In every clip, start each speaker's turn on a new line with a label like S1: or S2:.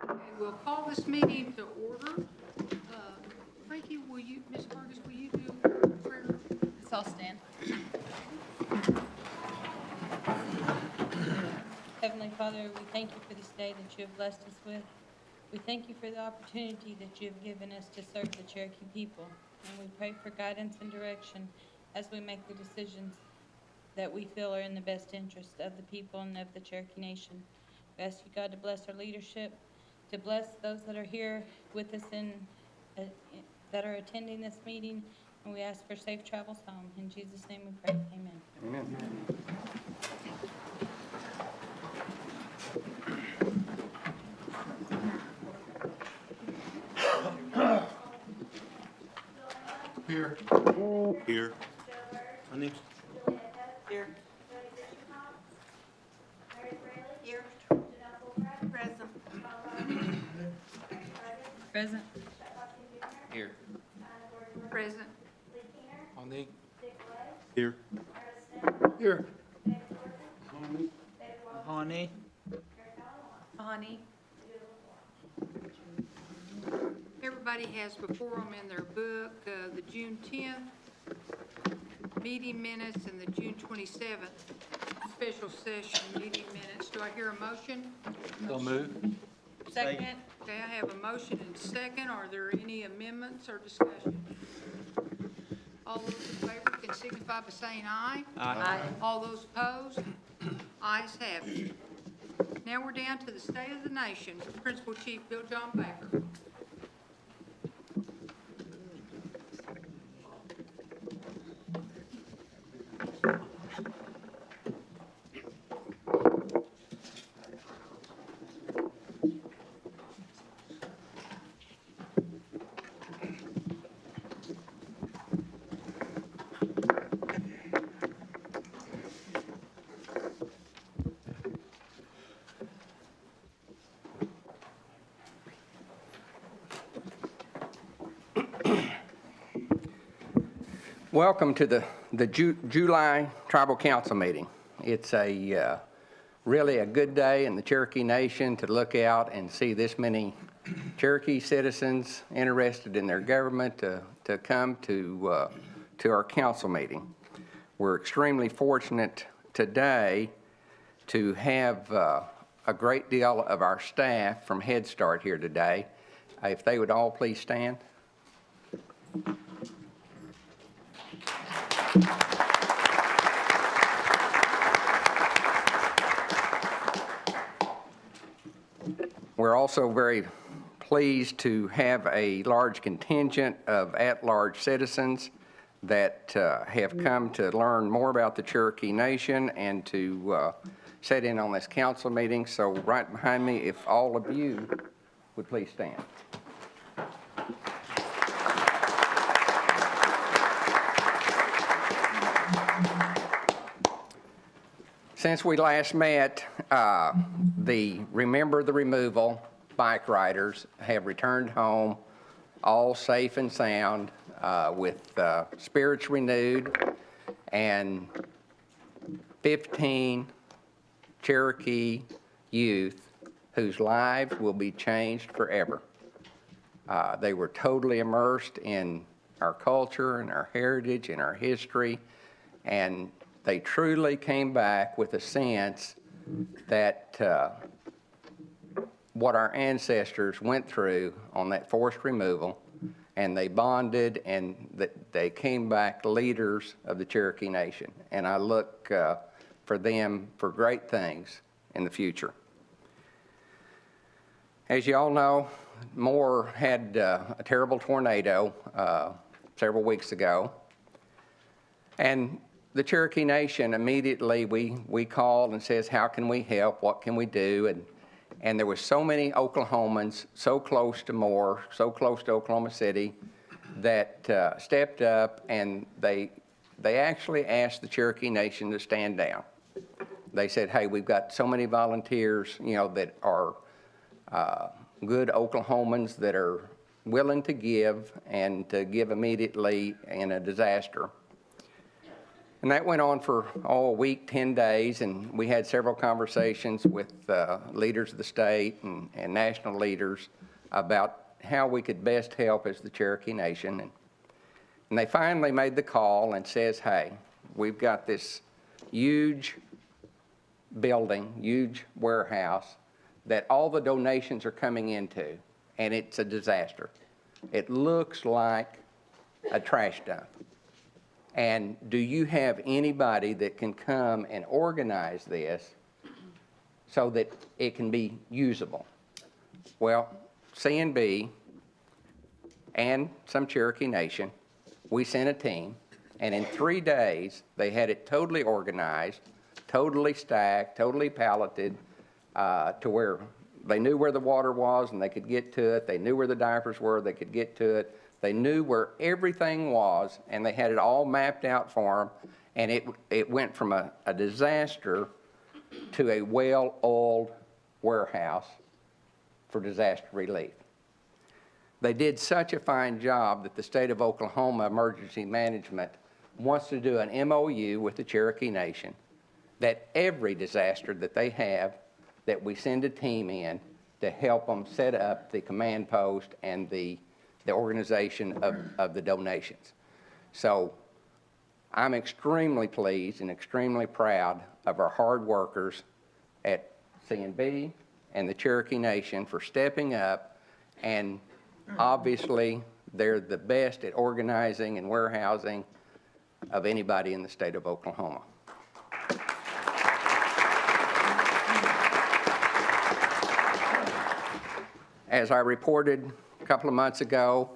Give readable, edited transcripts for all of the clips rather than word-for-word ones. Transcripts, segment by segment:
S1: Okay, we'll call this meeting to order. Frankie, Ms. Burgess, will you do prayer?
S2: Let's all stand. Heavenly Father, we thank you for this day that you have blessed us with. We thank you for the opportunity that you have given us to serve the Cherokee people. And we pray for guidance and direction as we make the decisions that we feel are in the best interest of the people and of the Cherokee Nation. We ask you, God, to bless our leadership, to bless those that are here with us that are attending this meeting, and we ask for safe travels home. In Jesus' name we pray. Amen.
S3: Amen. Here.
S4: Here.
S3: Honey.
S2: Here.
S1: Here. Present.
S2: Present.
S4: Here.
S1: Present.
S3: Honey.
S4: Here.
S3: Here. Honey.
S2: Honey.
S1: Everybody has before them in their book the June 10th meeting minutes and the June 27th special session meeting minutes. Do I hear a motion?
S3: So move.
S2: Second.
S1: Okay, I have a motion and second. Are there any amendments or discussion? All those in favor can signify by saying aye.
S2: Aye.
S1: All those opposed? Ayes have it. Now we're down to the State of the Nation. Principal Chief Bill John Baker.
S5: Welcome to the July Tribal Council meeting. It's really a good day in the Cherokee Nation to look out and see this many Cherokee citizens interested in their government to come to our council meeting. We're extremely fortunate today to have a great deal of our staff from Head Start here today. If they would all please stand. We're also very pleased to have a large contingent of at-large citizens that have come to learn more about the Cherokee Nation and to sit in on this council meeting. So right behind me, if all of you would please stand. Since we last met, the Remember the Removal bike riders have returned home all safe and sound with spirits renewed, and 15 Cherokee youth whose lives will be changed forever. They were totally immersed in our culture and our heritage and our history, and they truly came back with a sense that what our ancestors went through on that forced removal, and they bonded, and that they came back leaders of the Cherokee Nation. And I look for them for great things in the future. As you all know, Moore had a terrible tornado several weeks ago, and the Cherokee Nation immediately, we called and says, how can we help? What can we do? And there were so many Oklahomans so close to Moore, so close to Oklahoma City, that stepped up, and they actually asked the Cherokee Nation to stand down. They said, hey, we've got so many volunteers, that are good Oklahomans that are willing to give and to give immediately in a disaster. And that went on for, a week, 10 days, and we had several conversations with leaders of the state and national leaders about how we could best help as the Cherokee Nation. And they finally made the call and says, hey, we've got this huge building, huge warehouse that all the donations are coming into, and it's a disaster. It looks like a trash dump. And do you have anybody that can come and organize this so that it can be usable? Well, CNB and some Cherokee Nation, we sent a team, and in 3 days, they had it totally organized, totally stacked, totally palleted, to where they knew where the water was and they could get to it. They knew where the diapers were, they could get to it. They knew where everything was, and they had it all mapped out for them, and it went from a disaster to a well-oiled warehouse for disaster relief. They did such a fine job that the state of Oklahoma Emergency Management wants to do an MOU with the Cherokee Nation that every disaster that they have, that we send a team in to help them set up the command post and the organization of the donations. So I'm extremely pleased and extremely proud of our hard workers at CNB and the Cherokee Nation for stepping up, and obviously they're the best at organizing and warehousing of anybody in the state of Oklahoma. As I reported a couple of months ago,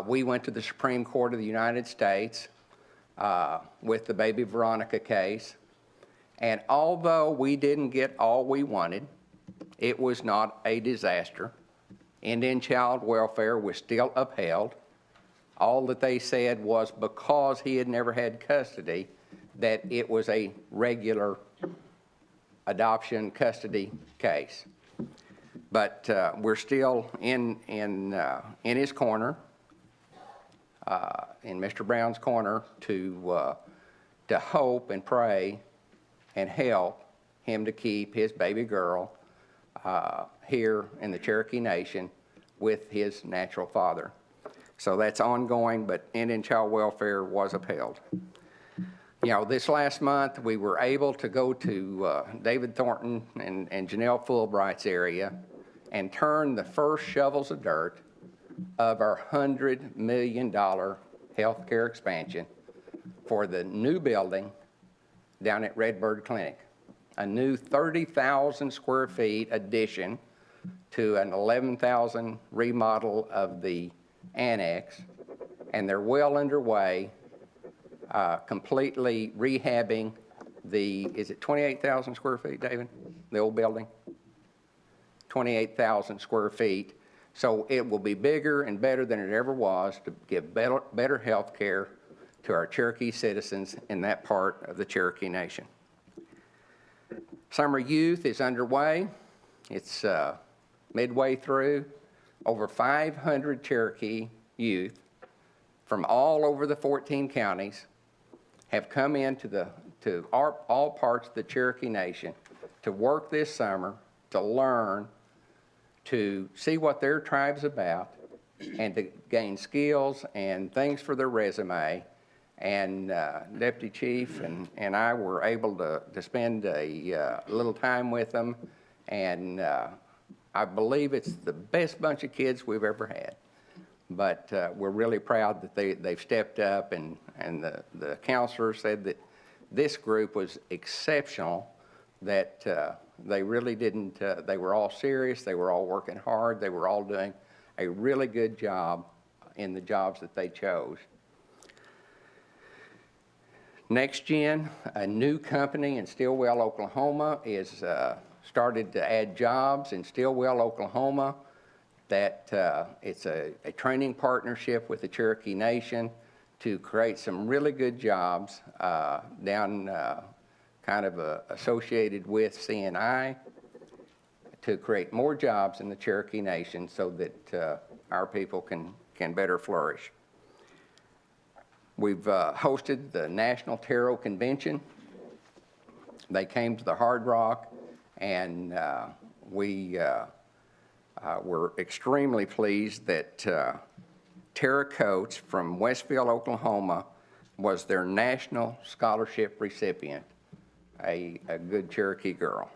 S5: we went to the Supreme Court of the United States with the baby Veronica case. And although we didn't get all we wanted, it was not a disaster. Indian child welfare was still upheld. All that they said was because he had never had custody, that it was a regular adoption custody case. But we're still in his corner, in Mr. Brown's corner, to hope and pray and help him to keep his baby girl here in the Cherokee Nation with his natural father. So that's ongoing, but Indian child welfare was upheld. You know, this last month, we were able to go to David Thornton and Janelle Fulbright's area and turn the first shovels of dirt of our $100 million healthcare expansion for the new building down at Redbird Clinic, a new 30,000 square feet addition to an 11,000 remodel of the annex, and they're well underway, completely rehabbing is it 28,000 square feet, David, the old building? 28,000 square feet. So it will be bigger and better than it ever was to give better health care to our Cherokee citizens in that part of the Cherokee Nation. Summer Youth is underway. It's midway through. Over 500 Cherokee youth from all over the 14 counties have come into all parts of the Cherokee Nation to work this summer, to learn, to see what their tribe's about, and to gain skills and things for their resume. And Deputy Chief and I were able to spend a little time with them, and I believe it's the best bunch of kids we've ever had. But we're really proud that they've stepped up, and the counselor said that this group was exceptional, that they really didn't, they were all serious, they were all working hard, they were all doing a really good job in the jobs that they chose. NextGen, a new company in Stillwell, Oklahoma, is started to add jobs in Stillwell, Oklahoma. That it's a training partnership with the Cherokee Nation to create some really good jobs down kind of associated with CNI, to create more jobs in the Cherokee Nation so that our people can better flourish. We've hosted the National Tarot Convention. They came to the Hard Rock, and we were extremely pleased that Tara Coates from Westfield, Oklahoma, was their national scholarship recipient, a good Cherokee girl.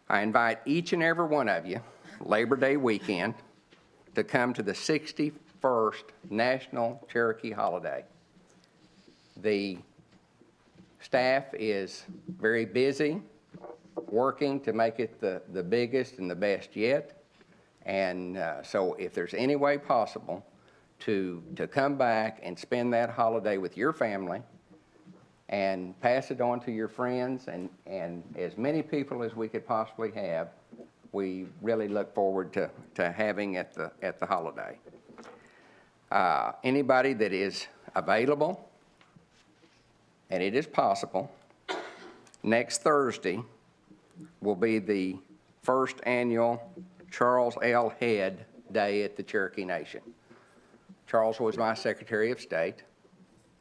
S5: I invite each and every one of you, Labor Day weekend, to come to the 61st National Cherokee Holiday. The staff is very busy working to make it the biggest and the best yet. And so if there's any way possible to come back and spend that holiday with your family and pass it on to your friends and as many people as we could possibly have, we really look forward to having at the holiday. Anybody that is available, and it is possible, next Thursday will be the first annual Charles L. Head Day at the Cherokee Nation. Charles was my Secretary of State.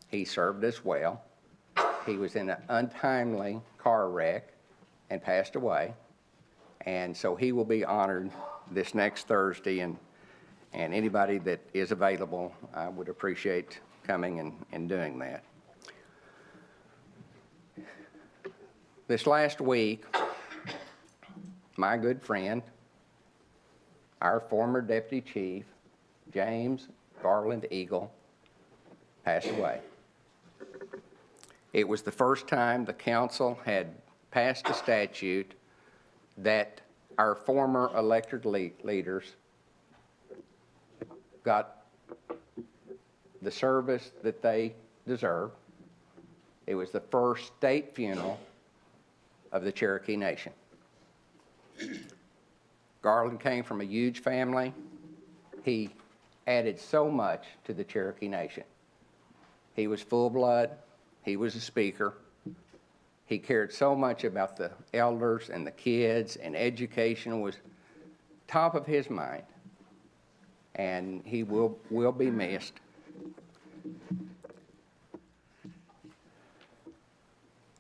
S5: He served us well. He was in an untimely car wreck and passed away. And so he will be honored this next Thursday, and anybody that is available, I would appreciate coming and doing that. This last week, my good friend, our former Deputy Chief, James Garland Eagle, passed away. It was the first time the council had passed a statute that our former elected leaders got the service that they deserve. It was the first state funeral of the Cherokee Nation. Garland came from a huge family. He added so much to the Cherokee Nation. He was full blood. He was a speaker. He cared so much about the elders and the kids, and education was top of his mind. And he will be missed.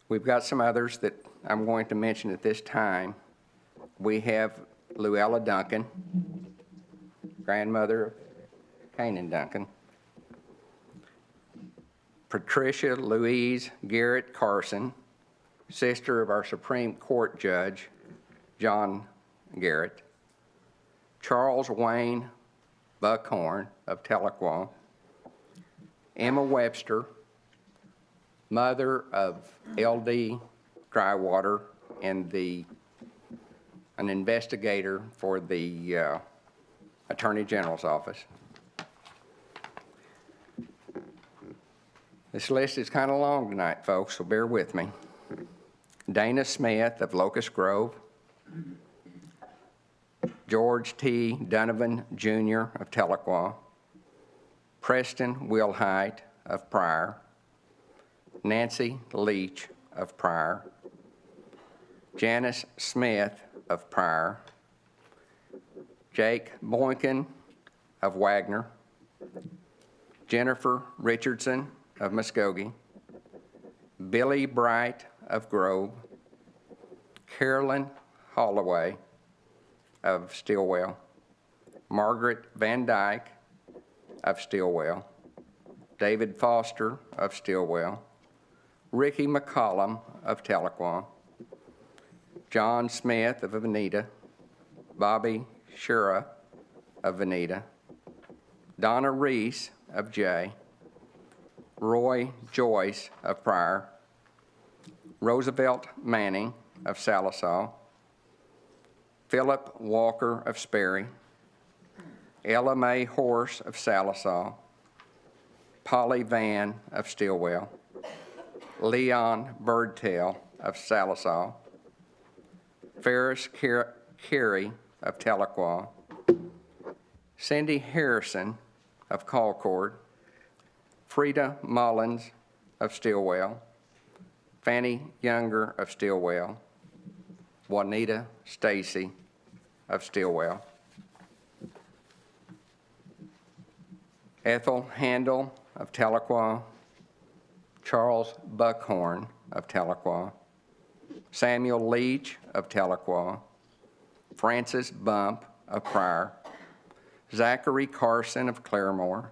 S5: We've got some others that I'm going to mention at this time. We have Luella Duncan, grandmother of Canaan Duncan. Patricia Louise Garrett Carson, sister of our Supreme Court Judge, John Garrett. Charles Wayne Buckhorn of Tahlequah. Emma Webster, mother of L.D. Drywater and an investigator for the Attorney General's office. This list is kind of long tonight, folks, so bear with me. Dana Smith of Locust Grove. George T. Donovan, Jr. of Tahlequah. Preston Wilhite of Pryor. Nancy Leach of Pryor. Janice Smith of Pryor. Jake Boynton of Wagner. Jennifer Richardson of Muskogee. Billy Bright of Grove. Carolyn Holloway of Stillwell. Margaret Van Dyke of Stillwell. David Foster of Stillwell. Ricky McCollum of Tahlequah. John Smith of Veneta. Bobby Shura of Veneta. Donna Reese of Jay. Roy Joyce of Pryor. Roosevelt Manning of Salisaw. Philip Walker of Sperry. Ella Mae Horse of Salisaw. Polly Van of Stillwell. Leon Birdtail of Salisaw. Ferris Carey of Tahlequah. Cindy Harrison of Colcord. Frida Mullins of Stillwell. Fanny Younger of Stillwell. Juanita Stacy of Stillwell. Ethel Handel of Tahlequah, Charles Buckhorn of Tahlequah, Samuel Leach of Tahlequah, Francis Bump of Pryor, Zachary Carson of Claremore,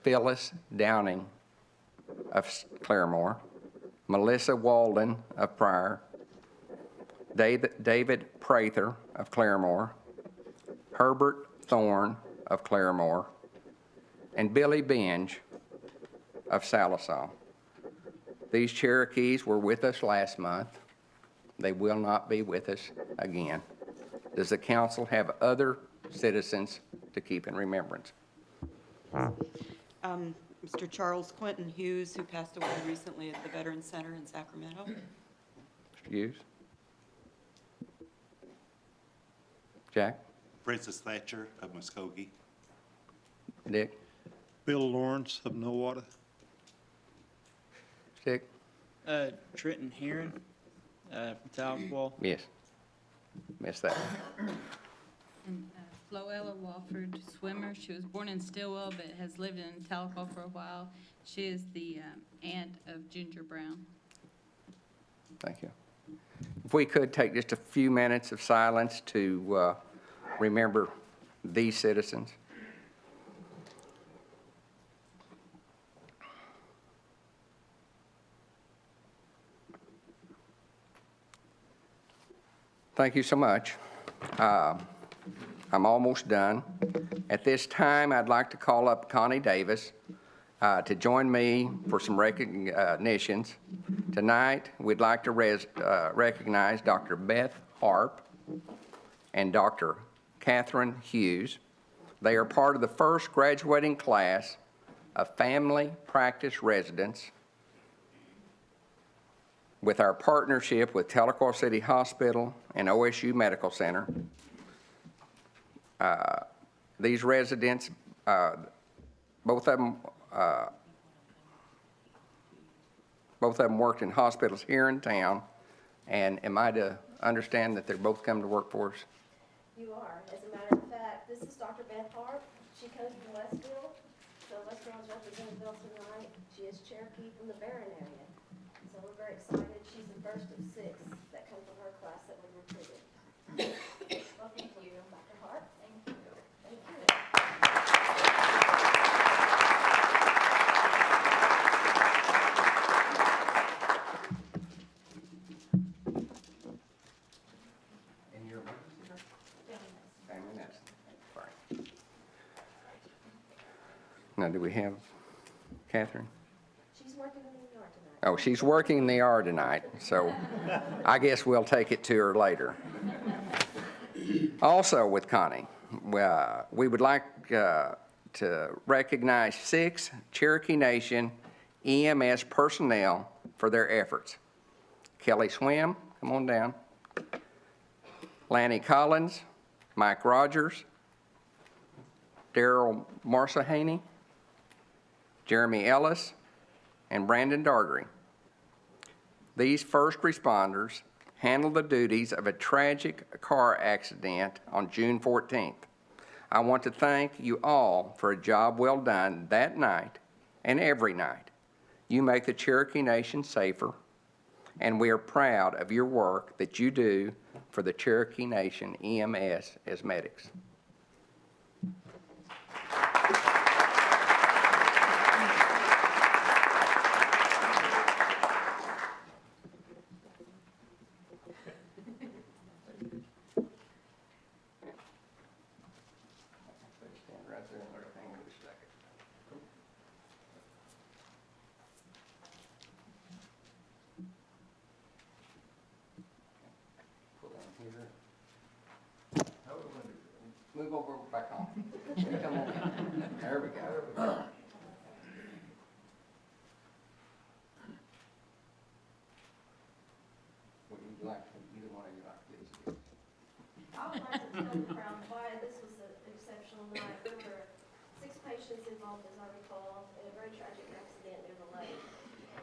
S5: Phyllis Downing of Claremore, Melissa Walden of Pryor, David Prather of Claremore, Herbert Thorne of Claremore, and Billy Benge of Salisaw. These Cherokees were with us last month. They will not be with us again. Does the council have other citizens to keep in remembrance?
S6: Mr. Charles Quentin Hughes, who passed away recently at the Veterans Center in Sacramento.
S5: Mr. Hughes? Jack?
S4: Francis Thatcher of Muskogee.
S5: Dick?
S7: Bill Lawrence of Nowata.
S5: Dick?
S8: Trenton Heron, from Tahlequah.
S5: Yes. Missed that one.
S2: And Floella Walford, swimmer. She was born in Stillwell but has lived in Tahlequah for a while. She is the aunt of Ginger Brown.
S5: Thank you. If we could take just a few minutes of silence to remember these citizens. Thank you so much. I'm almost done. At this time, I'd like to call up Connie Davis to join me for some recognitions. Tonight, we'd like to recognize Dr. Beth Harp and Dr. Catherine Hughes. They are part of the first graduating class of family practice residents with our partnership with Tahlequah City Hospital and OSU Medical Center. These residents, both of them worked in hospitals here in town. And am I to understand that they're both come to work for us?
S9: You are. As a matter of fact, this is Dr. Beth Hart. She comes from Westville. So Westville is represented tonight. She is Cherokee from the Barron area. So we're very excited. She's the first of 6 that come from her class that we recruited. Well, thank you, Dr. Hart. Thank you. Thank you.
S5: And your family medicine. Sorry. Now, do we have Catherine?
S9: She's working in the yard tonight.
S5: Oh, she's working in the yard tonight, so I guess we'll take it to her later. Also with Connie, we would like to recognize 6 Cherokee Nation EMS personnel for their efforts. Kelly Swim, come on down. Lanny Collins, Mike Rogers, Daryl Marsahaney, Jeremy Ellis, and Brandon Dartery. These first responders handled the duties of a tragic car accident on June 14th. I want to thank you all for a job well done that night and every night. You make the Cherokee Nation safer, and we are proud of your work that you do for the Cherokee Nation EMS as medics. Stand right there and let her hang in a second. Pull in here. Move over back on. Come on. There we go. Would you like, either one of you like this?
S9: I would like to tell the crowd why this was an exceptional night. There were 6 patients involved, as I recall, in a very tragic accident near the lake.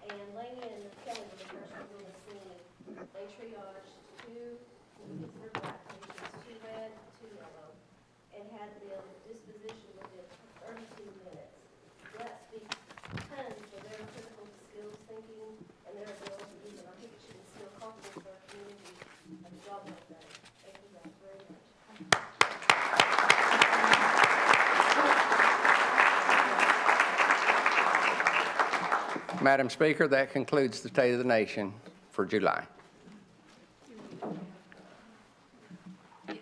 S9: And Laney and Kelly were the first ones on the scene. They triaged 2 considered black patients, 2 red, 2 yellow, and had them dispositioned within 32 minutes.
S5: Madam Speaker, that concludes the State of the Nation for July.
S1: Yes.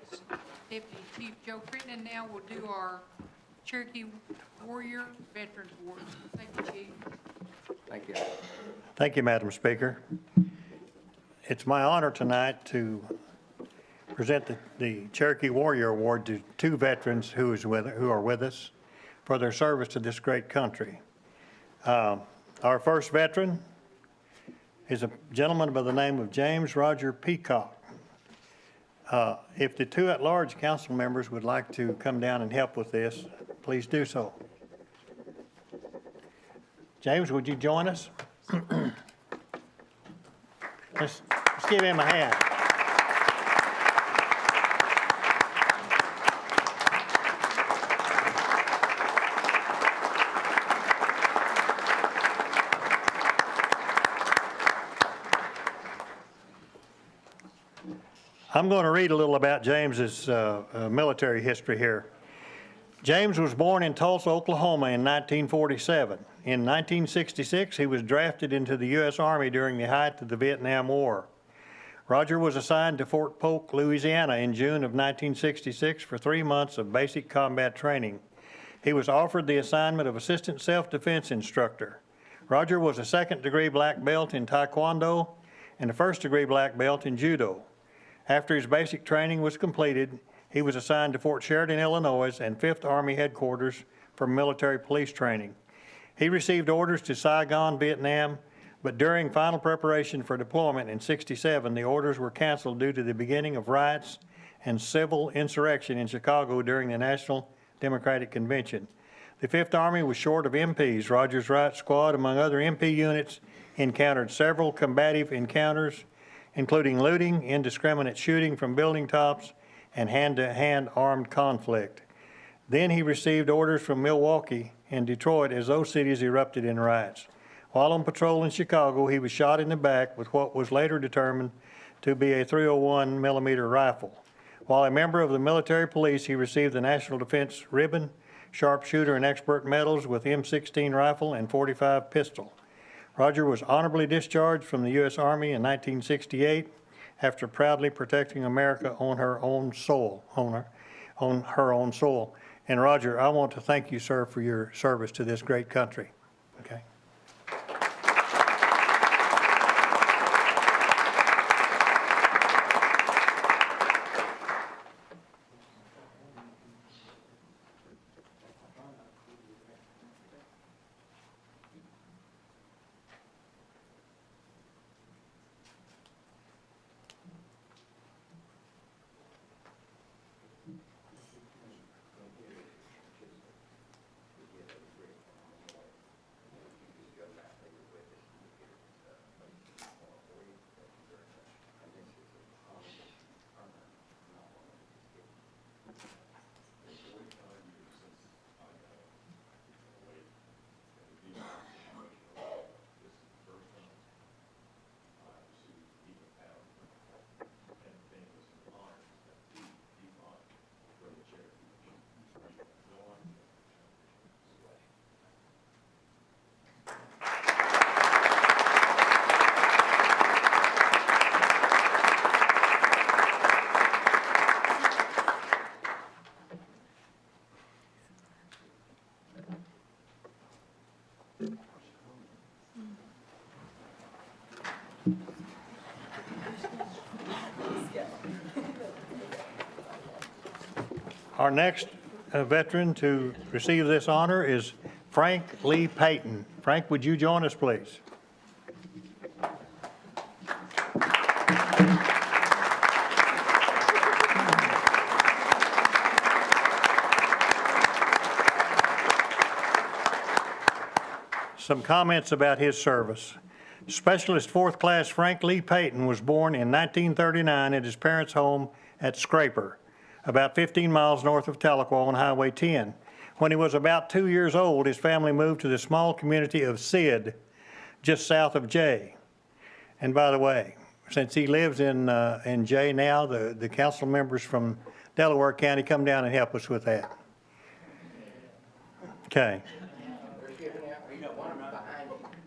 S1: Deputy Chief Joe Crittenden now will do our Cherokee Warrior Veterans Award. Thank you, Chief.
S5: Thank you.
S7: Thank you, Madam Speaker. It's my honor tonight to present the Cherokee Warrior Award to two veterans who are with us for their service to this great country. Our first veteran is a gentleman by the name of James Roger Peacock. If the two at-large council members would like to come down and help with this, please do so. James, would you join us? Let's give him a hand. I'm going to read a little about James's military history here. James was born in Tulsa, Oklahoma in 1947. In 1966, he was drafted into the U.S. Army during the height of the Vietnam War. Roger was assigned to Fort Polk, Louisiana in June of 1966 for 3 months of basic combat training. He was offered the assignment of assistant self-defense instructor. Roger was a second-degree black belt in Taekwondo and a first-degree black belt in Judo. After his basic training was completed, he was assigned to Fort Sheridan, Illinois, and 5th Army Headquarters for military police training. He received orders to Saigon, Vietnam, but during final preparation for deployment in '67, the orders were canceled due to the beginning of riots and civil insurrection in Chicago during the National Democratic Convention. The 5th Army was short of MPs. Roger's Riot Squad, among other MP units, encountered several combative encounters, including looting, indiscriminate shooting from building tops, and hand-to-hand armed conflict. Then he received orders from Milwaukee and Detroit as those cities erupted in riots. While on patrol in Chicago, he was shot in the back with what was later determined to be a .301 millimeter rifle. While a member of the military police, he received the National Defense Ribbon, Sharpshooter and Expert Medals with M16 rifle and .45 pistol. Roger was honorably discharged from the U.S. Army in 1968 after proudly protecting America on her own soil. And Roger, I want to thank you, sir, for your service to this great country. Okay. Our next veteran to receive this honor is Frank Lee Payton. Frank, would you join us, please? Some comments about his service. Specialist 4th Class Frank Lee Payton was born in 1939 at his parents' home at Scraper, about 15 miles north of Tahlequah on Highway 10. When he was about 2 years old, his family moved to the small community of Sid, just south of Jay. And by the way, since he lives in Jay now, the council members from Delaware County come down and help us with that. Okay.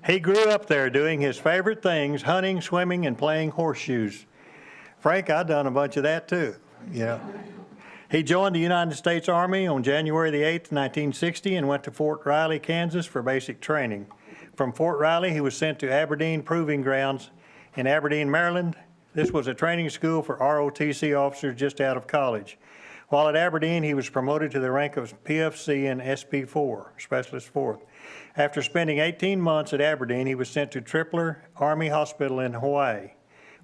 S7: He grew up there doing his favorite things, hunting, swimming, and playing horseshoes. Frank, I done a bunch of that too, you know. He joined the United States Army on January the 8th, 1960, and went to Fort Riley, Kansas for basic training. From Fort Riley, he was sent to Aberdeen Proving Grounds in Aberdeen, Maryland. This was a training school for ROTC officers just out of college. While at Aberdeen, he was promoted to the rank of PFC and SP4, Specialist Fourth. After spending 18 months at Aberdeen, he was sent to Tripler Army Hospital in Hawaii,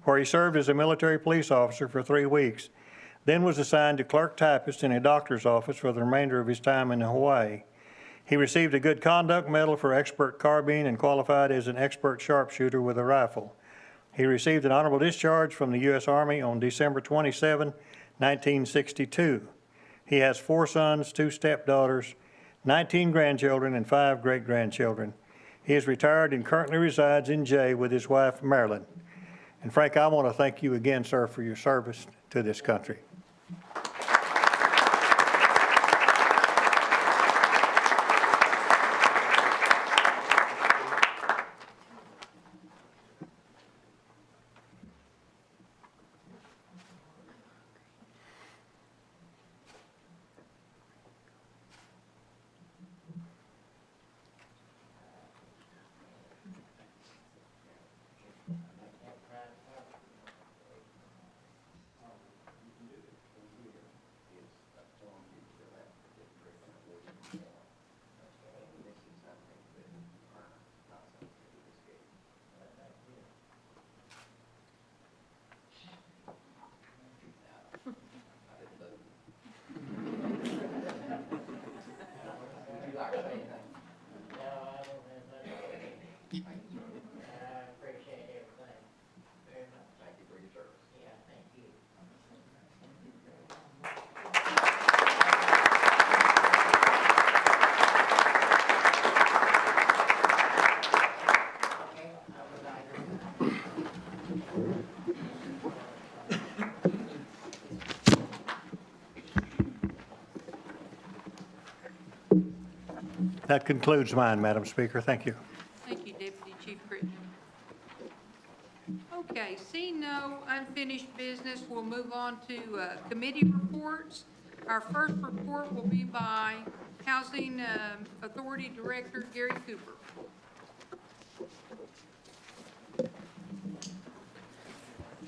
S7: where he served as a military police officer for 3 weeks, then was assigned to clerk typist in a doctor's office for the remainder of his time in Hawaii. He received a Good Conduct Medal for expert carbine and qualified as an expert sharpshooter with a rifle. He received an honorable discharge from the U.S. Army on December 27, 1962. He has 4 sons, 2 stepdaughters, 19 grandchildren, and 5 great-grandchildren. He is retired and currently resides in Jay with his wife, Marilyn. And Frank, I want to thank you again, sir, for your service to this country. That concludes mine, Madam Speaker. Thank you.
S1: Thank you, Deputy Chief Crittenden. Okay, seeing no unfinished business, we'll move on to committee reports. Our first report will be by Housing Authority Director Gary Cooper.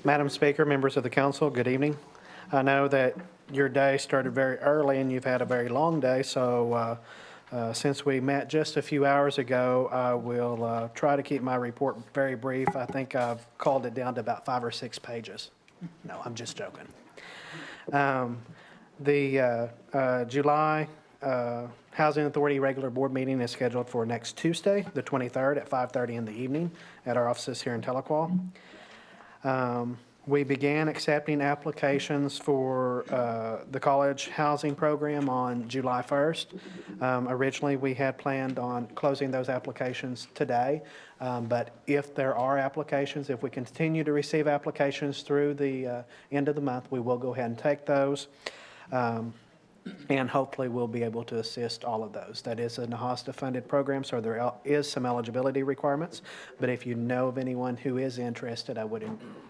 S10: Madam Speaker, members of the council, good evening. I know that your day started very early and you've had a very long day, so since we met just a few hours ago, I will try to keep my report very brief. I think I've called it down to about 5 or 6 pages. No, I'm just joking. The July Housing Authority regular board meeting is scheduled for next Tuesday, the 23rd at 5:30 in the evening at our offices here in Tahlequah. We began accepting applications for the college housing program on July 1st. Originally, we had planned on closing those applications today, but if there are applications, if we continue to receive applications through the end of the month, we will go ahead and take those. And hopefully we'll be able to assist all of those. That is a NAHASTA-funded program, so there is some eligibility requirements. But if you know of anyone who is interested, I would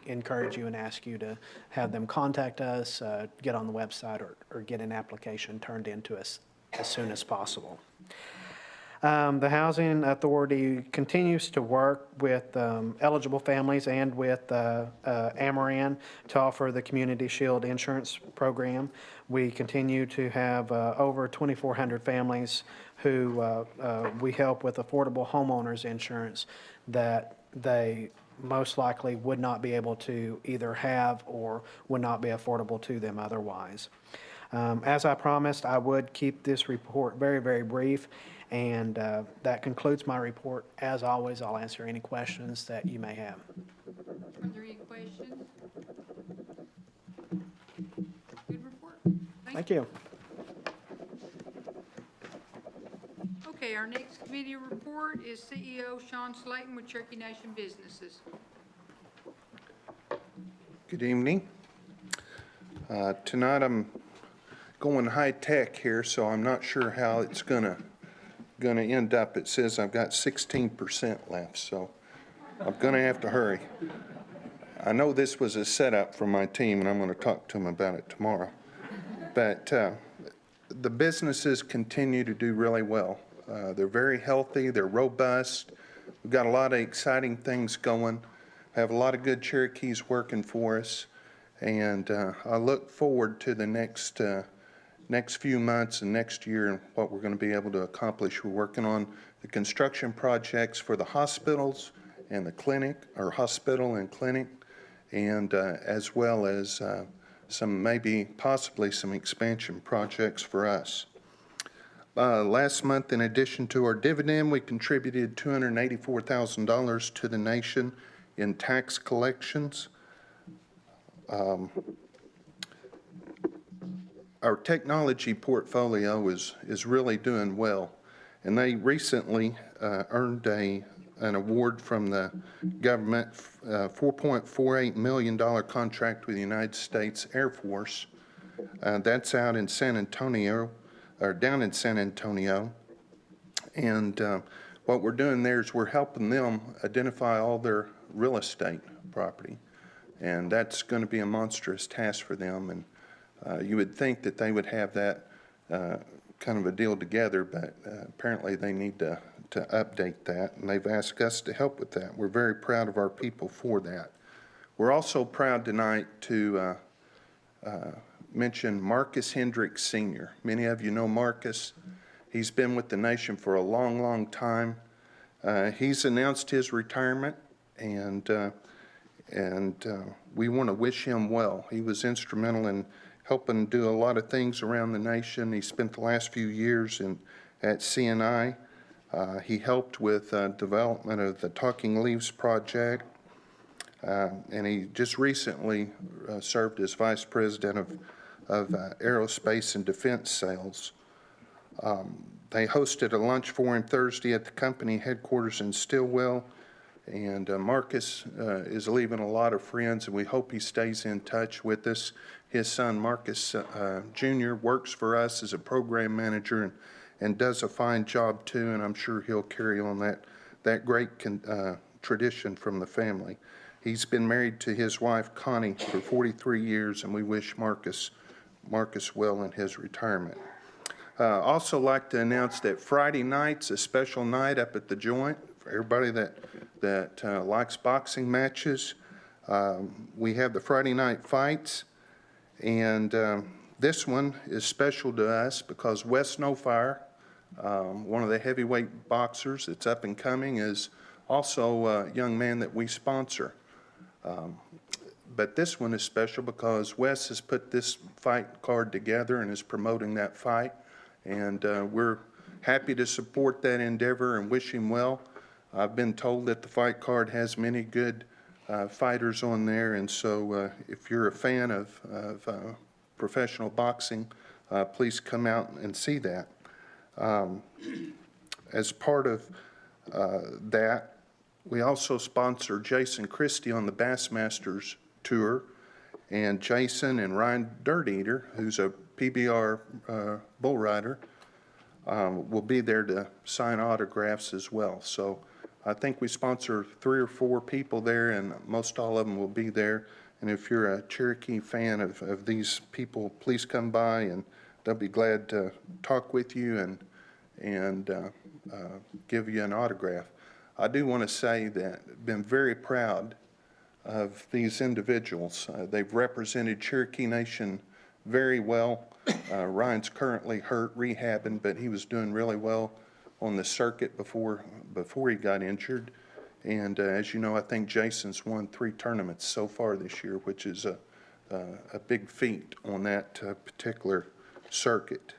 S10: encourage you and ask you to have them contact us, get on the website, or get an application turned in to us as soon as possible. The Housing Authority continues to work with eligible families and with Amaran to offer the Community Shield Insurance Program. We continue to have over 2,400 families who we help with affordable homeowners insurance that they most likely would not be able to either have or would not be affordable to them otherwise. As I promised, I would keep this report very, very brief. And that concludes my report. As always, I'll answer any questions that you may have.
S1: Are there any questions? Good report.
S10: Thank you.
S1: Okay, our next committee report is CEO Sean Slayton with Cherokee Nation Businesses.
S11: Good evening. Tonight I'm going high-tech here, so I'm not sure how it's going to going to end up, it says I've got 16% left, so I'm going to have to hurry. I know this was a setup for my team, and I'm going to talk to them about it tomorrow. But the businesses continue to do really well. They're very healthy. They're robust. We've got a lot of exciting things going. Have a lot of good Cherokees working for us. And I look forward to the next few months and next year and what we're going to be able to accomplish. We're working on the construction projects for the hospitals and the clinic, or hospital and clinic, and as well as possibly some expansion projects for us. Last month, in addition to our dividend, we contributed $284,000 to the nation in tax collections. Our technology portfolio is really doing well, and they recently earned an award from the government, $4.48 million contract with the United States Air Force. That's out in San Antonio, or down in San Antonio. And what we're doing there is we're helping them identify all their real estate property. And that's going to be a monstrous task for them. And you would think that they would have that kind of a deal together, but apparently they need to update that, and they've asked us to help with that. We're very proud of our people for that. We're also proud tonight to mention Marcus Hendricks Sr. Many of you know Marcus. He's been with the nation for a long, long time. He's announced his retirement, and we want to wish him well. He was instrumental in helping do a lot of things around the nation. He spent the last few years at CNI. He helped with development of the Talking Leaves project, and he just recently served as vice president of aerospace and defense sales. They hosted a lunch for him Thursday at the company headquarters in Stillwell, and Marcus is leaving a lot of friends, and we hope he stays in touch with us. His son, Marcus Jr., works for us as a program manager and does a fine job too, and I'm sure he'll carry on that great tradition from the family. He's been married to his wife, Connie, for 43 years, and we wish Marcus well in his retirement. Also like to announce that Friday night's a special night up at the Joint for everybody that likes boxing matches. We have the Friday night fights, and this one is special to us because Wes Snowfire, one of the heavyweight boxers that's up and coming, is also a young man that we sponsor. But this one is special because Wes has put this fight card together and is promoting that fight. And we're happy to support that endeavor and wish him well. I've been told that the fight card has many good fighters on there. And so if you're a fan of professional boxing, please come out and see that. As part of that, we also sponsor Jason Christie on the Bassmasters Tour, and Jason and Ryan Dirt Eater, who's a PBR bull rider, will be there to sign autographs as well. So I think we sponsor 3 or 4 people there, and most all of them will be there. And if you're a Cherokee fan of these people, please come by, and they'll be glad to talk with you and give you an autograph. I do want to say that I've been very proud of these individuals. They've represented Cherokee Nation very well. Ryan's currently hurt, rehabbing, but he was doing really well on the circuit before he got injured. And as you know, I think Jason's won 3 tournaments so far this year, which is a big feat on that particular circuit.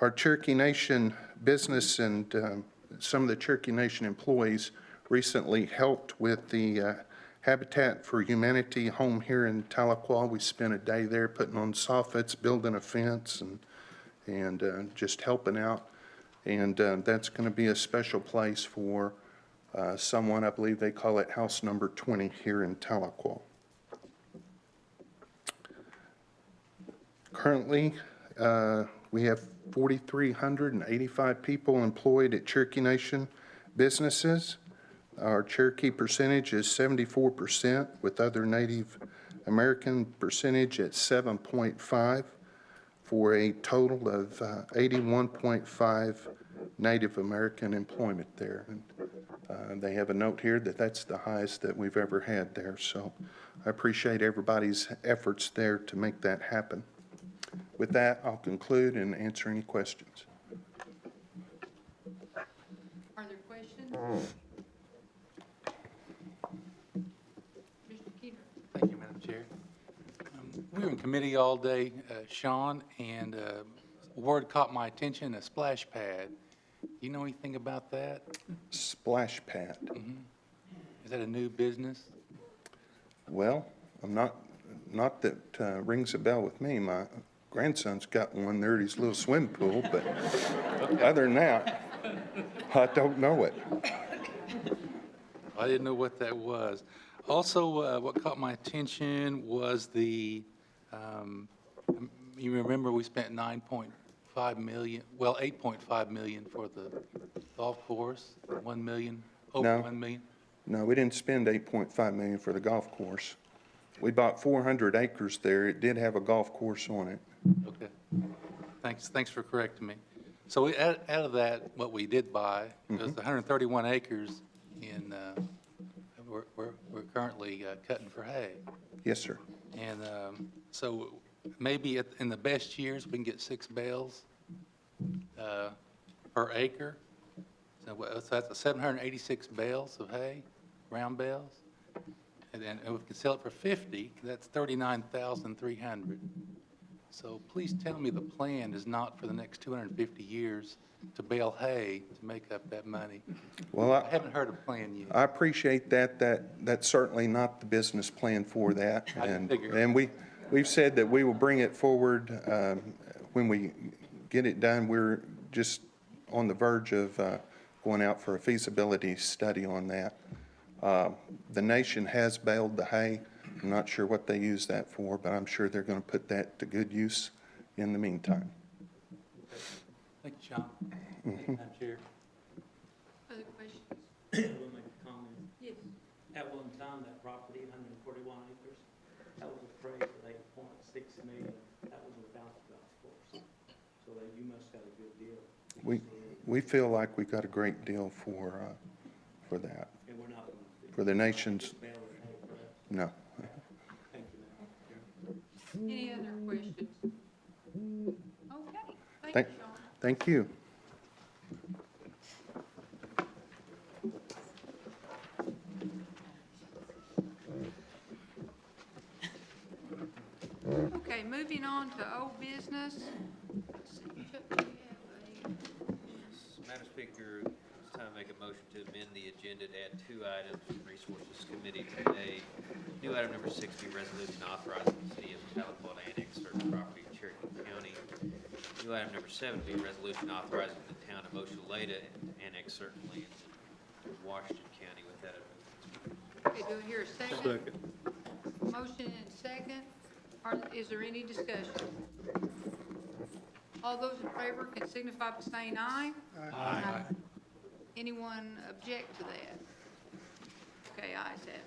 S11: Our Cherokee Nation business and some of the Cherokee Nation employees recently helped with the Habitat for Humanity home here in Tahlequah. We spent a day there putting on soffits, building a fence, and just helping out. And that's going to be a special place for someone. I believe they call it house number 20 here in Tahlequah. Currently, We have 4,385 people employed at Cherokee Nation businesses. Our Cherokee percentage is 74%, with other Native American percentage at 7.5, for a total of 81.5 Native American employment there. And they have a note here that that's the highest that we've ever had there. So I appreciate everybody's efforts there to make that happen. With that, I'll conclude and answer any questions.
S1: Are there questions? Mr. Keener?
S3: Thank you, Madam Chair. We were in committee all day, Sean, and a word caught my attention, a splash pad. You know anything about that?
S11: Splash pad.
S3: Is that a new business?
S11: Well, not that rings a bell with me. My grandson's got one there at his little swim pool, but other than that, I don't know it.
S3: I didn't know what that was. Also, what caught my attention was the, you remember we spent 9.5 million, well, 8.5 million for the golf course, 1 million, over
S11: No.
S3: 1 million?
S11: No, we didn't spend 8.5 million for the golf course. We bought 400 acres there. It did have a golf course on it.
S3: Okay. Thanks for correcting me. So we, out of that, what we did buy was 131 acres in, we're currently cutting for hay.
S11: Yes, sir.
S3: And so maybe in the best years, we can get 6 bales per acre. So that's 786 bales of hay, round bales. And then if we can sell it for 50, that's 39,300. So please tell me the plan is not for the next 250 years to bale hay to make up that money.
S11: Well,
S3: I haven't heard a plan yet.
S11: I appreciate that. That's certainly not the business plan for that.
S3: I figured.
S11: And we've said that we will bring it forward when we get it done. We're just on the verge of going out for a feasibility study on that. The nation has baled the hay. I'm not sure what they use that for, but I'm sure they're going to put that to good use in the meantime.
S3: Thank you, Sean. Madam Chair.
S1: Other questions?
S8: We'll make a comment.
S1: Yes.
S8: At one time, that property, 141 acres, that was appraised at 8.6 million. That was without the golf course. So you must have a good deal.
S11: We feel like we got a great deal for that.
S8: And we're not
S11: For the nation's,
S8: bail it, correct?
S11: no.
S8: Thank you, Madam Chair.
S1: Any other questions? Okay, thank
S11: Thank,
S1: you, Sean.
S11: thank you.
S1: Okay, moving on to old business. Let's see, Chuck, do you have
S12: Madam Speaker, it's time to make a motion to amend the agenda to add 2 items from Resources Committee today. New item number 6 be resolution authorizing the city of Tahlequah to annex certain property in Cherokee County. New item number 7 be resolution authorizing the town of Oshaleta to annex certain lands in Washington County. With that, I move.
S1: Okay, do I hear a second? Motion and second. Is there any discussion? All those in favor can signify by saying aye.
S3: Aye.
S1: Anyone object to that? Okay, ayes have it.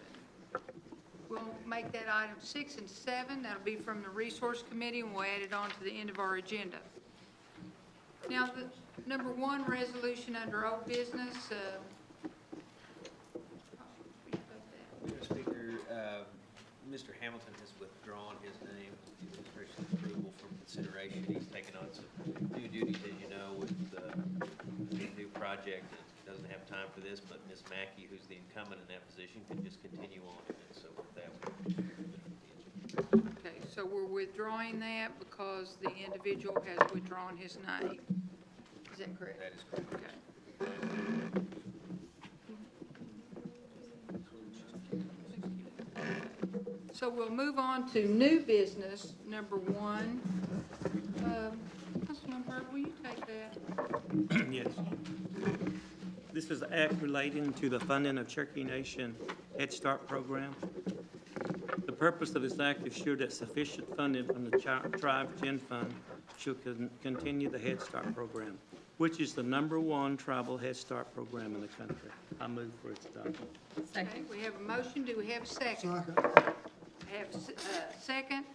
S1: We'll make that item 6 and 7. That'll be from the Resource Committee, and we'll add it on to the end of our agenda. Now, the number 1 resolution under old business,
S12: Madam Speaker, Mr. Hamilton has withdrawn his name, his administration approval from consideration. He's taken on some new duties, as you know, with the new project, and doesn't have time for this, but Ms. Mackey, who's the incumbent in that position, can just continue on, and so with that.
S1: okay, so we're withdrawing that because the individual has withdrawn his name. Is that correct?
S12: That is correct.
S1: Okay. So we'll move on to new business, number 1. Councilman Byrd, will you take that?
S8: Yes. This is an act relating to the funding of Cherokee Nation Head Start program. The purpose of this act is sure that sufficient funding from the Tribe Gen Fund she'll continue the Head Start program, which is the #1 tribal Head Start program in the country. I move for its adoption.
S1: Okay, we have a motion. Do we have a second? Second. Have a second.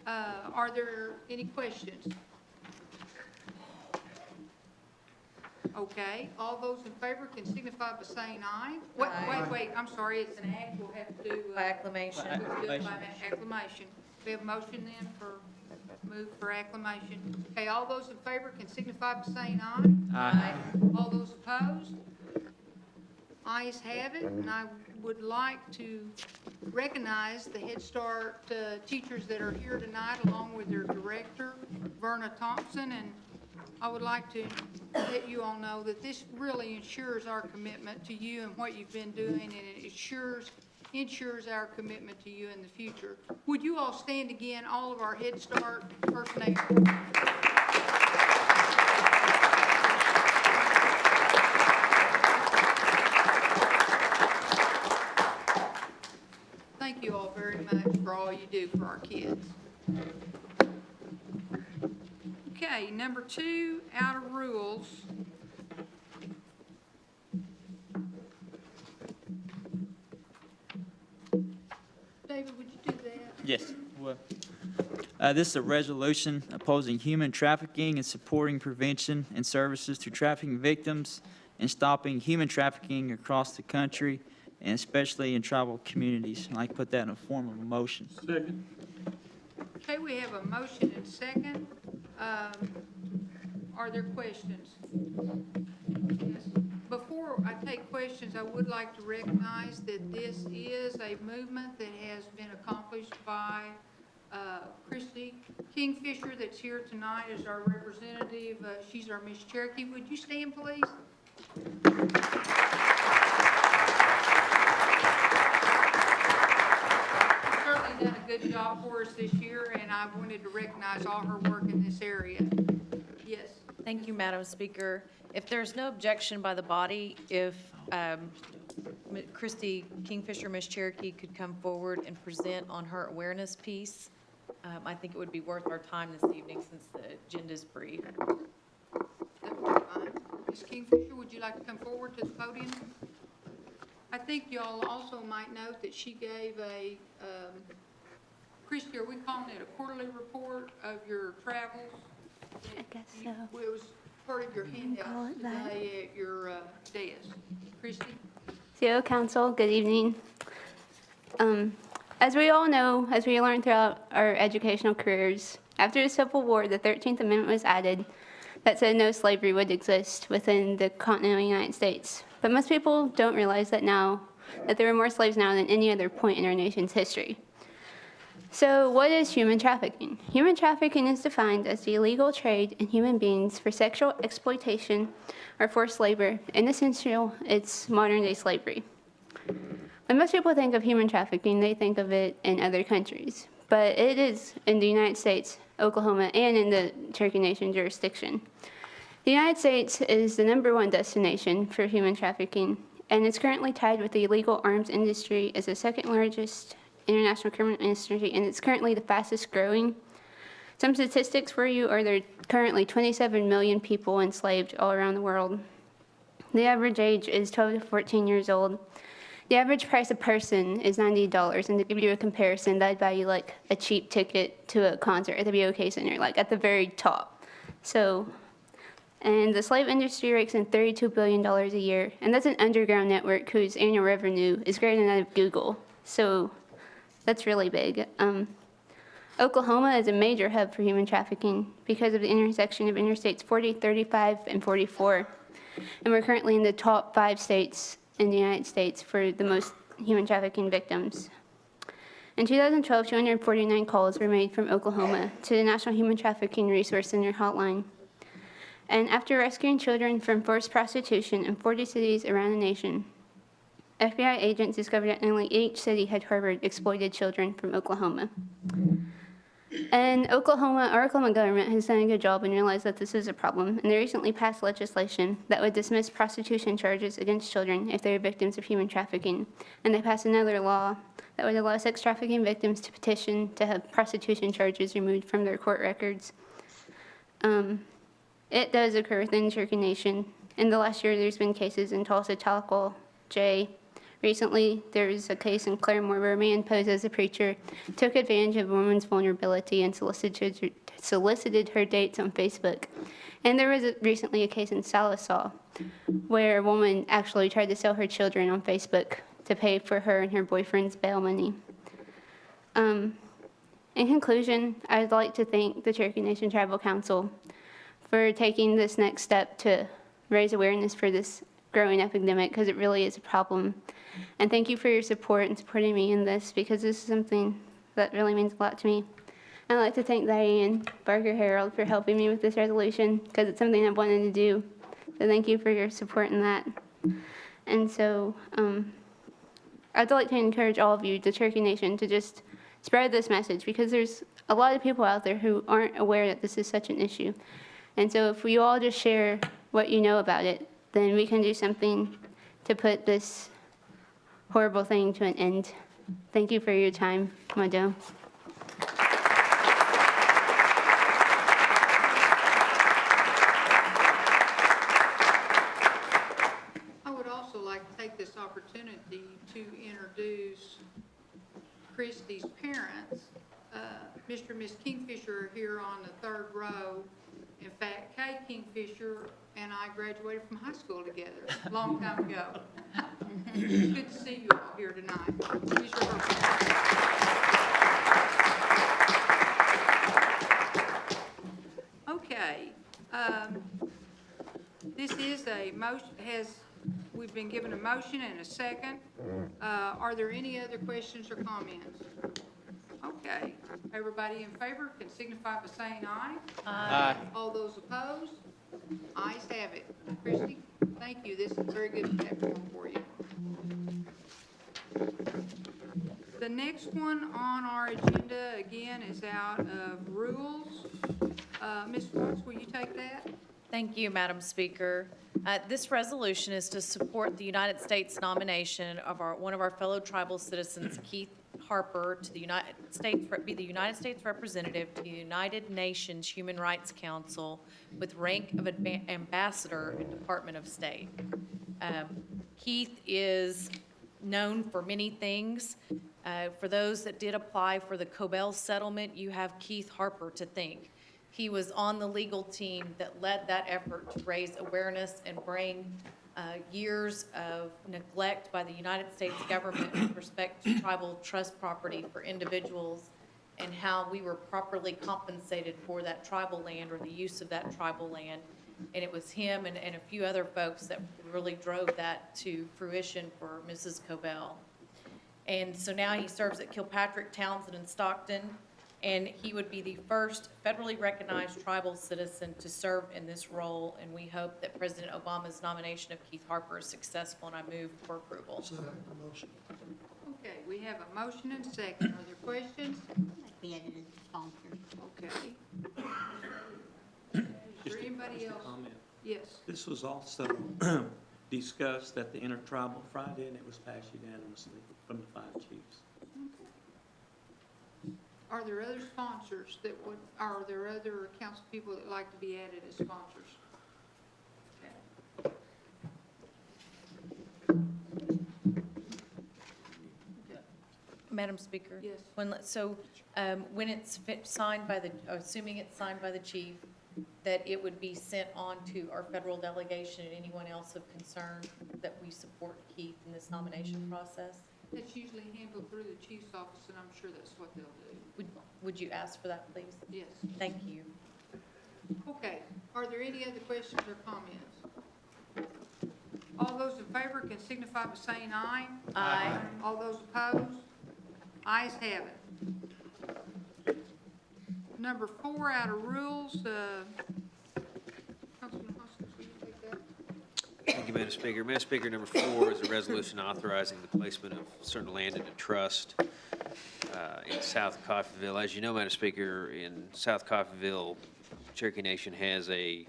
S1: Are there any questions? Okay, all those in favor can signify by saying aye. Wait, I'm sorry, it's an act, we'll have to do.
S13: By acclamation.
S1: We'll do it by acclamation. We have a motion then move for acclamation. Okay, all those in favor can signify by saying aye.
S13: Aye.
S1: All those opposed? Ayes have it, and I would like to recognize the Head Start teachers that are here tonight, along with their director, Verna Thompson, and I would like to let you all know that this really ensures our commitment to you and what you've been doing, and it ensures our commitment to you in the future. Would you all stand again, all of our Head Start personnel? Thank you all very much for all you do for our kids. Okay, number 2, out of rules. David, would you do that?
S14: Yes. Well, this is a resolution opposing human trafficking and supporting prevention and services to trafficking victims and stopping human trafficking across the country, and especially in tribal communities. I'd like to put that in a form of a motion.
S8: Second.
S1: Okay, we have a motion and second. Are there questions? Yes. Before I take questions, I would like to recognize that this is a movement that has been accomplished by Christy Kingfisher, that's here tonight as our representative. She's our Miss Cherokee. Would you stand, please? Certainly done a good job for us this year, and I wanted to recognize all her work in this area. Yes.
S13: Thank you, Madam Speaker. If there's no objection by the body, if Christy Kingfisher, Miss Cherokee, could come forward and present on her awareness piece, I think it would be worth our time this evening since the agenda's brief.
S1: That would be fine. Ms. Kingfisher, would you like to come forward to the podium? I think y'all also might note that she gave a, Christy, are we calling it a quarterly report of your travels?
S15: I guess so.
S1: It was part of your
S15: call
S1: handout
S15: it that.
S1: today at your desk. Christy?
S15: CEO Council, good evening. As we all know, as we learned throughout our educational careers, after the Civil War, the 13th Amendment was added that said no slavery would exist within the continental United States. But most people don't realize that now, that there are more slaves now than any other point in our nation's history. So what is human trafficking? Human trafficking is defined as the illegal trade in human beings for sexual exploitation or forced labor. In essential, it's modern-day slavery. When most people think of human trafficking, they think of it in other countries. But it is in the United States, Oklahoma, and in the Cherokee Nation jurisdiction. The United States is the #1 destination for human trafficking, and it's currently tied with the illegal arms industry as the second largest international criminal industry, and it's currently the fastest growing. Some statistics for you are there are currently 27 million people enslaved all around the world. The average age is 12 to 14 years old. The average price a person is $90, and to give you a comparison, that'd buy you like a cheap ticket to a concert at the BOK Center, like at the very top. So, and the slave industry rakes in $32 billion a year, and that's an underground network whose annual revenue is greater than that of Google. So that's really big. Oklahoma is a major hub for human trafficking because of the intersection of interstates 40, 35, and 44. And we're currently in the top 5 states in the United States for the most human trafficking victims. In 2012, 249 calls were made from Oklahoma to the National Human Trafficking Resource Center hotline. And after rescuing children from forced prostitution in 40 cities around the nation, FBI agents discovered that only each city had harbored exploited children from Oklahoma. And our Oklahoma government has done a good job and realized that this is a problem, and they recently passed legislation that would dismiss prostitution charges against children if they are victims of human trafficking. And they passed another law that would allow sex trafficking victims to petition to have prostitution charges removed from their court records. It does occur within Cherokee Nation. In the last year, there's been cases in Tulsa, Tahlequah, Jay. Recently, there was a case in Claremore where a man posed as a preacher, took advantage of a woman's vulnerability, and solicited her dates on Facebook. And there was recently a case in Salisaw where a woman actually tried to sell her children on Facebook to pay for her and her boyfriend's bail money. In conclusion, I'd like to thank the Cherokee Nation Tribal Council for taking this next step to raise awareness for this growing epidemic, because it really is a problem. And thank you for your support and supporting me in this, because this is something that really means a lot to me. I'd like to thank Diane Barker Harold for helping me with this resolution, because it's something I've wanted to do. So thank you for your support in that. And so I'd like to encourage all of you, the Cherokee Nation, to just spread this message, because there's a lot of people out there who aren't aware that this is such an issue. And so if we all just share what you know about it, then we can do something to put this horrible thing to an end. Thank you for your time, Mado.
S1: I would also like to take this opportunity to introduce Christy's parents. Mr. and Miss Kingfisher are here on the third row. In fact, Kay Kingfisher and I graduated from high school together a long time ago. It's good to see you all here tonight. These are her parents. Okay. This is a motion, we've been given a motion and a second. Are there any other questions or comments? Okay. Everybody in favor can signify by saying aye.
S14: Aye.
S1: All those opposed? Ayes have it. Christy, thank you. This is very good to have one for you. The next one on our agenda, again, is out of rules. Ms. Schwartz, will you take that?
S13: Thank you, Madam Speaker. This resolution is to support the United States nomination of one of our fellow tribal citizens, Keith Harper, to the United States, be the United States representative to the United Nations Human Rights Council with rank of ambassador in Department of State. Keith is known for many things. For those that did apply for the Cobell settlement, you have Keith Harper to thank. He was on the legal team that led that effort to raise awareness and bring years of neglect by the United States government with respect to tribal trust property for individuals, and how we were properly compensated for that tribal land or the use of that tribal land. And it was him and a few other folks that really drove that to fruition for Mrs. Cobell. And so now he serves at Kilpatrick, Townsend, and Stockton, and he would be the first federally recognized tribal citizen to serve in this role, and we hope that President Obama's nomination of Keith Harper is successful, and I move for approval.
S1: Okay, we have a motion and a second. Are there questions?
S16: Be edited sponsor.
S1: Okay. Is there anybody else?
S8: Comment.
S1: Yes.
S8: This was also discussed at the Intertribal Friday, and it was passed unanimously from the 5 chiefs.
S1: Are there other sponsors that would, are there other council people that like to be added as sponsors?
S13: Madam Speaker?
S1: Yes.
S13: When it's signed by assuming it's signed by the chief, that it would be sent on to our federal delegation and anyone else of concern that we support Keith in this nomination process?
S1: That's usually handled through the chief's office, and I'm sure that's what they'll do.
S13: Would you ask for that, please?
S1: Yes.
S13: Thank you.
S1: Okay. Are there any other questions or comments? All those in favor can signify by saying aye.
S13: Aye.
S1: All those opposed? Ayes have it. Number 4 out of rules, Councilman Hoskins, will you take that?
S12: Thank you, Madam Speaker. Madam Speaker, number 4 is a resolution authorizing the placement of certain land into trust in South Coffeyville. As you know, Madam Speaker, in South Coffeyville, Cherokee Nation has a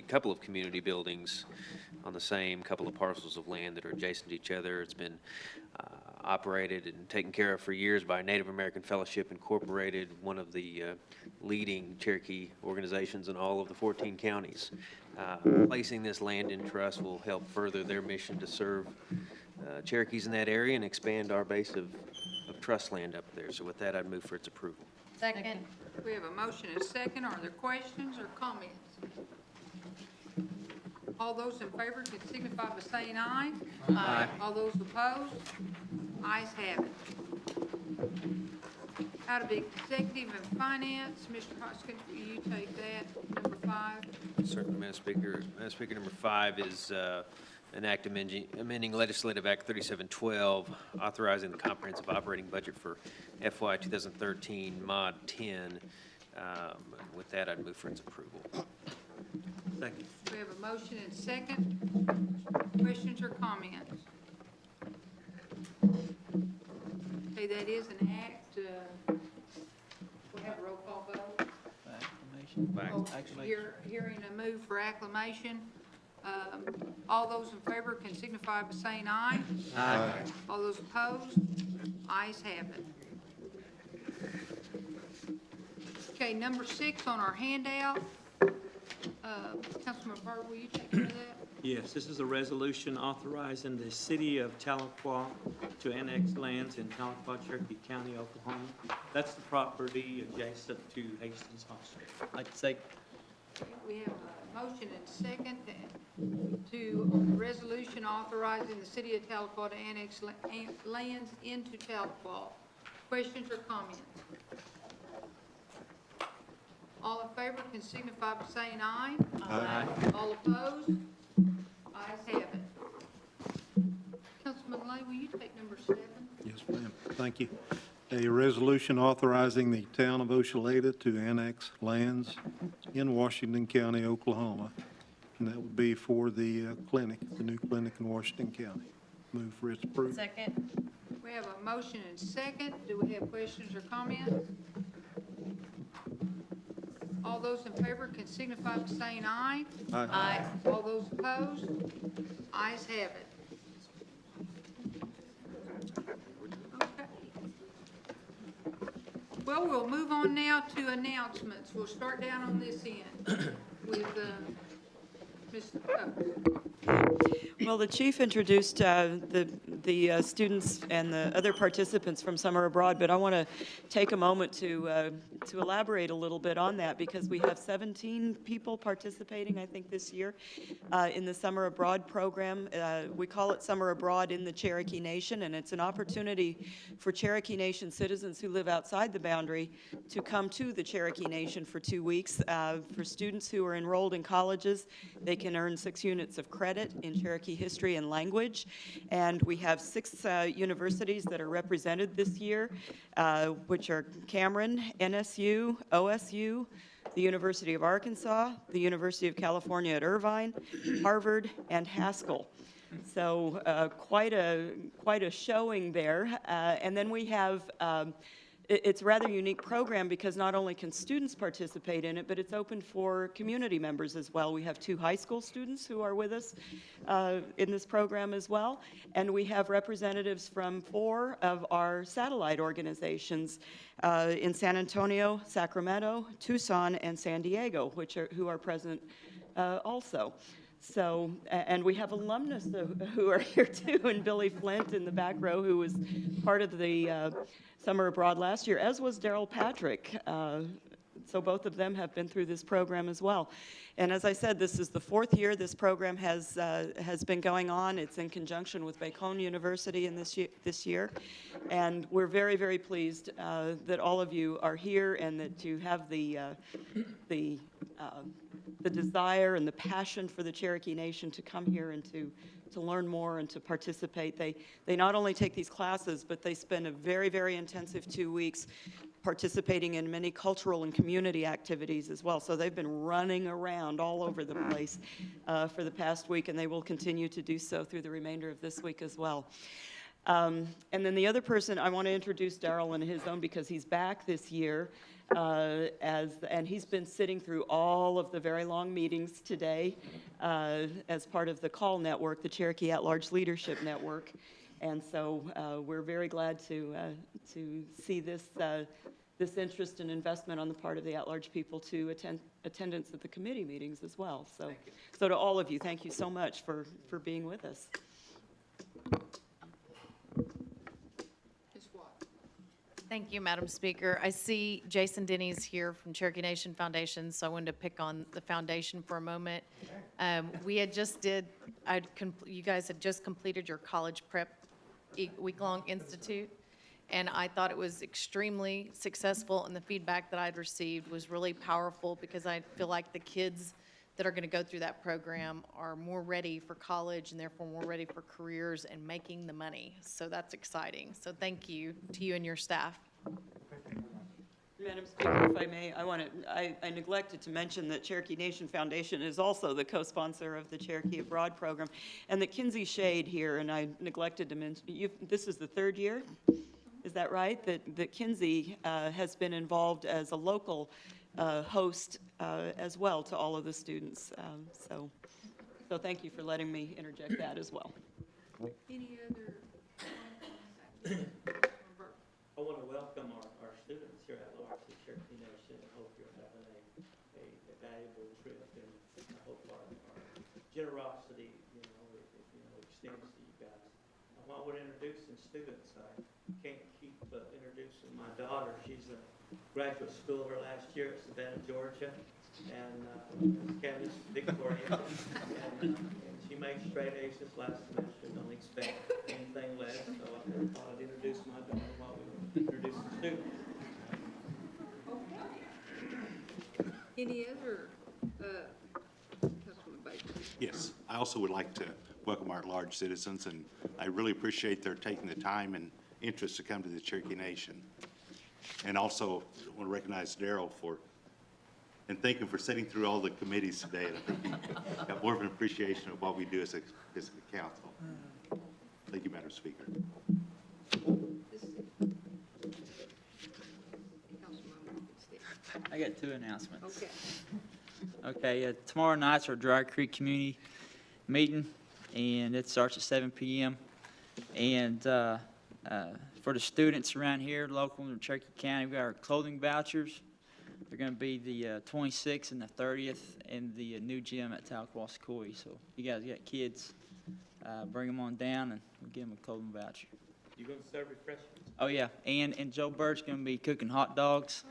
S12: couple of community buildings on the same couple of parcels of land that are adjacent to each other. It's been operated and taken care of for years by Native American Fellowship Incorporated, one of the leading Cherokee organizations in all of the 14 counties. Placing this land in trust will help further their mission to serve Cherokees in that area and expand our base of trust land up there. So with that, I'd move for its approval.
S13: Second.
S1: We have a motion and a second. Are there questions or comments? All those in favor can signify by saying aye. Aye. All those opposed? Ayes have it. Out of executive and finance, Mr. Hoskins, will you take that, number 5?
S12: Certainly, Madam Speaker. Madam Speaker, number 5 is an act amending Legislative Act 3712, authorizing the comprehensive operating budget for FY 2013, Mod 10. With that, I'd move for its approval.
S8: Second.
S1: We have a motion and a second. Questions or comments? Okay, that is an act. We have a roll call vote. Hearing a move for acclamation. All those in favor can signify by saying aye. Aye. All those opposed? Ayes have it. Okay, number 6 on our handout. Councilman Burt, will you take care of that?
S8: Yes, this is a resolution authorizing the city of Tahlequah to annex lands in Tahlequah, Cherokee County, Oklahoma. That's the property adjacent to Hastings Hospital.
S14: I'd like to say,
S1: We have a motion and a second on the resolution authorizing the city of Tahlequah to annex lands into Tahlequah. Questions or comments? All in favor can signify by saying aye. Aye. All opposed? Ayes have it. Councilman Lay, will you take number 7?
S17: Yes, ma'am. Thank you. A resolution authorizing the town of Oshaleta to annex lands in Washington County, Oklahoma. And that would be for the clinic, the new clinic in Washington County. Move for its approval.
S13: Second.
S1: We have a motion and second. Do we have questions or comments? All those in favor can signify by saying aye.
S17: Aye.
S1: Aye. All those opposed? Ayes have it. Okay. Well, we'll move on now to announcements. We'll start down on this end with Ms.
S6: Well, the chief introduced the students and the other participants from Summer Abroad, but I want to take a moment to elaborate a little bit on that because we have 17 people participating, I think, this year in the Summer Abroad program. We call it Summer Abroad in the Cherokee Nation, and it's an opportunity for Cherokee Nation citizens who live outside the boundary to come to the Cherokee Nation for 2 weeks. For students who are enrolled in colleges, they can earn 6 units of credit in Cherokee history and language, and we have 6 universities that are represented this year, which are Cameron, NSU, OSU, the University of Arkansas, the University of California at Irvine, Harvard, and Haskell. So quite a showing there. And then we have it's a rather unique program because not only can students participate in it, but it's open for community members as well. We have 2 high school students who are with us in this program as well, and we have representatives from 4 of our satellite organizations in San Antonio, Sacramento, Tucson, and San Diego, who are present also. So, and we have alumnus who are here too, and Billy Flint in the back row, who was part of the Summer Abroad last year, as was Daryl Patrick. So both of them have been through this program as well. And as I said, this is the 4th year this program has been going on. It's in conjunction with Bacone University in this year. And we're very, very pleased that all of you are here and that you have the desire and the passion for the Cherokee Nation to come here and to learn more and to participate. They not only take these classes, but they spend a very, very intensive 2 weeks participating in many cultural and community activities as well. So they've been running around all over the place for the past week, and they will continue to do so through the remainder of this week as well. And then the other person, I want to introduce Daryl in his own because he's back this year. And he's been sitting through all of the very long meetings today as part of the CALL network, the Cherokee At-Large Leadership Network. And so we're very glad to see this, this interest and investment on the part of the at-large people to attendance at the committee meetings as well. So to all of you, thank you so much for being with us.
S1: Ms. Watt.
S13: Thank you, Madam Speaker. I see Jason Denny's here from Cherokee Nation Foundation, so I wanted to pick on the foundation for a moment. We had just you guys had just completed your college prep week-long institute, and I thought it was extremely successful, and the feedback that I'd received was really powerful because I feel like the kids that are going to go through that program are more ready for college and therefore more ready for careers and making the money. So that's exciting. So thank you to you and your staff.
S6: Madam Speaker, if I may, I neglected to mention that Cherokee Nation Foundation is also the co-sponsor of the Cherokee Abroad program, and that Kinsey Shade here, and I neglected to mention, this is the third year, is that right? That Kinsey has been involved as a local host as well to all of the students. So thank you for letting me interject that as well.
S1: Any other?
S8: I want to welcome our students here at large at Cherokee Nation. I hope you're having a valuable trip, and I hope our generosity, extends to you guys. While we're introducing students, I can't keep introducing my daughter. She's a graduate school her last year at Savannah, Georgia, and Candace Victoria, and she made straight A's this last semester. Don't expect anything less, so I thought I'd introduce my daughter while we were introducing students.
S1: Any other, Councilman Baker?
S4: Yes, I also would like to welcome our large citizens, and I really appreciate their taking the time and interest to come to the Cherokee Nation. And also want to recognize Darrell and thank him for sitting through all the committees today. And I think he got more of an appreciation of what we do as a council. Thank you, Madam Speaker.
S14: I got two announcements.
S1: Okay.
S14: Okay, tomorrow night's our Dry Creek Community Meeting, and it starts at 7 p.m. And for the students around here, local in Cherokee County, we got our clothing vouchers. They're going to be the 26th and the 30th in the new gym at Tahlequah Sequoia. So if you guys got kids, bring them on down, and we'll give them a clothing voucher.
S8: You going to serve refreshments?
S14: Oh, yeah, and Joe Bird's going to be cooking hot dogs.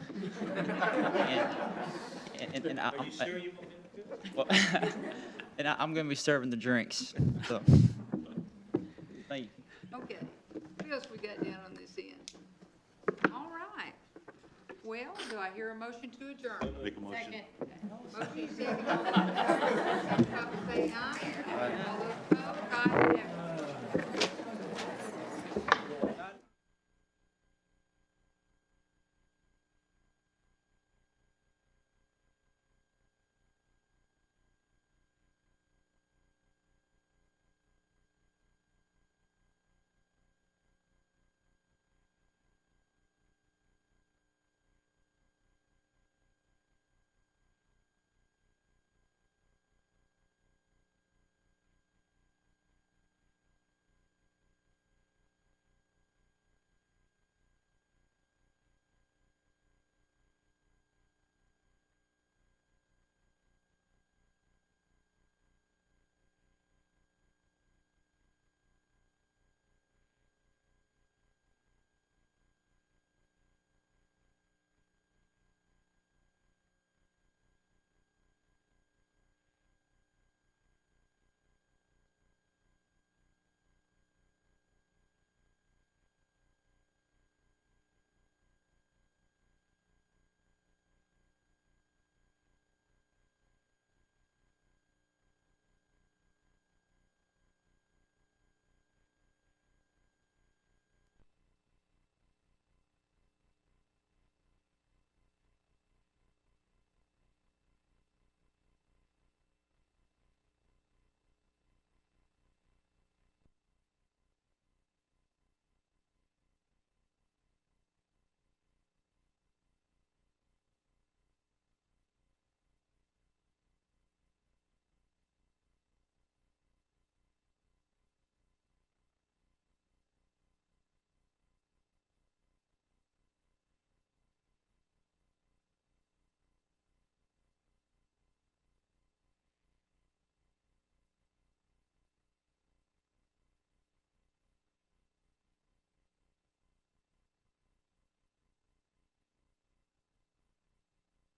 S14: and
S8: Are you sure you want me to do it?
S14: Well, and I'm going to be serving the drinks. So, thank you.
S1: Okay. What else we got down on this end? All right. Well, do I hear a motion to adjourn?
S4: Make a motion.
S13: Second.
S1: Motion second. All those in favor, say aye. All those opposed, ayes have it.